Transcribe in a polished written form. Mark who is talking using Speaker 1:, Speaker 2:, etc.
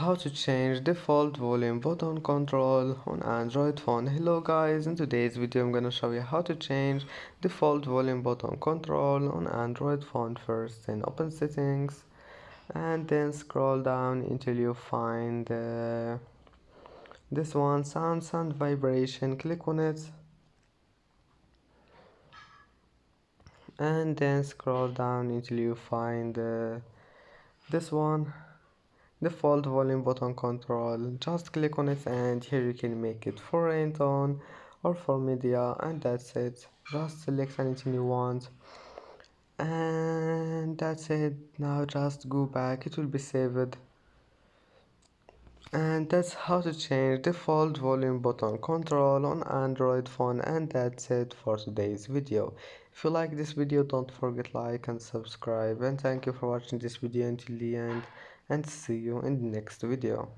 Speaker 1: How to change default volume button control on Android phone. Hello guys, in today's video I'm gonna show you how to change default volume button control on Android phone. First, then open settings and then scroll down until you find this one, sounds and vibration. Click on it and then scroll down until you find this one, default volume button control. Just click on it and here you can make it for ringtone or for media, and that's it. Just select anything you want and that's it. Now just go back, it will be saved. And that's how to change default volume button control on Android phone, and that's it for today's video. If you like this video, don't forget like and subscribe, and thank you for watching this video until the end, and see you in the next video.